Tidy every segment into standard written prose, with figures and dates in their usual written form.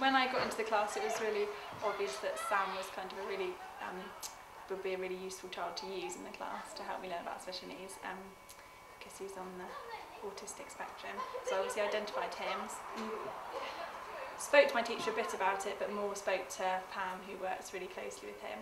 when I got into the class, it was really obvious that Sam was kind of a really would be a really useful child to use in the class to help me learn about special needs, because he's on the autistic spectrum. So I obviously identified him, spoke to my teacher a bit about it, but more spoke to Pam, who works really closely with him,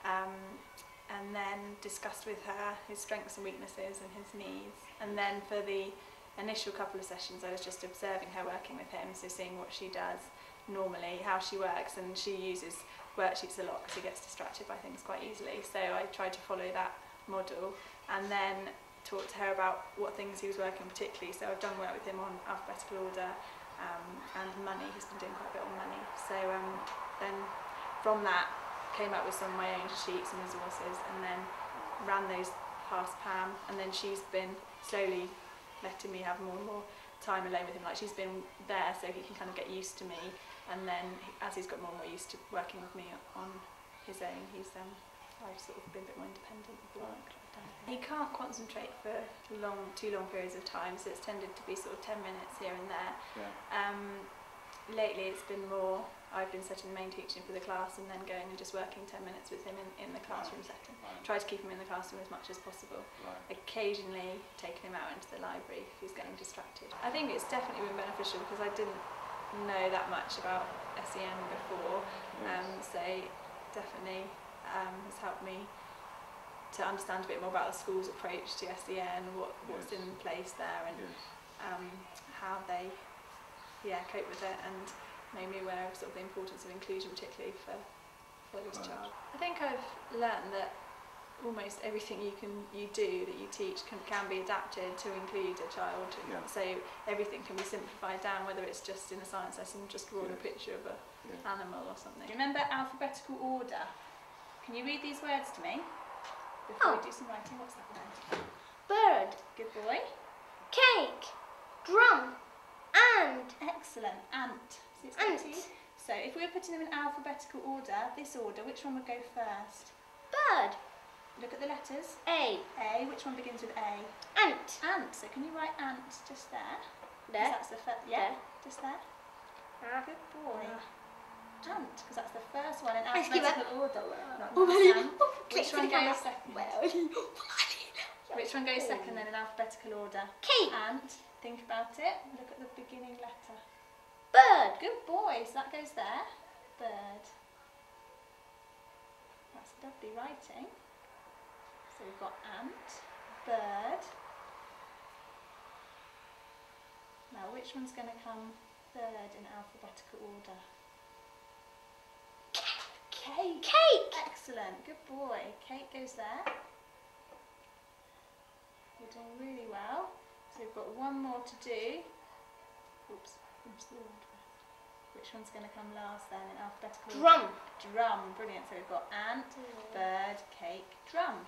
and then discussed with her his strengths and weaknesses and his needs. And then for the initial couple of sessions, I was just observing her working with him, so seeing what she does normally, how she works, and she uses worksheets a lot because he gets distracted by things quite easily. So I tried to follow that model, and then talked to her about what things he was working particularly. So I've done work with him on alphabetical order and money. He's been doing quite a bit on money. So then from that came up with some of my own sheets and resources, and then ran those past Pam, and then she's been slowly letting me have more and more time alone with him. Like, she's been there so he can kind of get used to me, and then as he's got more and more used to working with me on his own, I've sort of been a bit more independent with the work. He can't concentrate for too long periods of time, so it's tended to be sort of 10 minutes here and there. Yeah. Lately it's been more, I've been setting the main teaching for the class and then going and just working 10 minutes with him in the classroom setting. Try to keep him in the classroom as much as possible. Occasionally taking him out into the library if he's getting distracted. I think it's definitely been beneficial because I didn't know that much about SEN before, so definitely has helped me to understand a bit more about the school's approach to SEN, what's in place there, and how they cope with it, and made me aware of sort of the importance of inclusion, particularly for this child. I think I've learned that almost everything you do that you teach can be adapted to include a child. So everything can be simplified down, whether it's just in a science lesson, just drawing a picture of an animal or something. Remember alphabetical order. Can you read these words to me before we do some writing? What's that word? Bird. Good boy. Cake. Drum. Ant. Excellent. Ant. So it's Ant. So if we were putting them in alphabetical order, this order, which one would go first? Bird. Look at the letters. A. A. Which one begins with A? Ant. Ant. So can you write ant just there? There. That's the first. Yeah. There. Just there. Good boy. Ant, because that's the first one in Let's give alphabetical order. Which one goes second? Which one goes second then in alphabetical order? Cake. Ant. Think about it. Look at the beginning letter. Bird. Good boy. So that goes there. Bird. That's lovely writing. So we've got ant, bird. Now which one's going to come third in alphabetical order? Cake. Cake. Excellent. Good boy. Cake goes there. You're doing really well. So we've got one more to do. Oops. Which one's going to come last then in alphabetical order? Drum. Drum. Brilliant. So we've got ant, bird, cake, drum.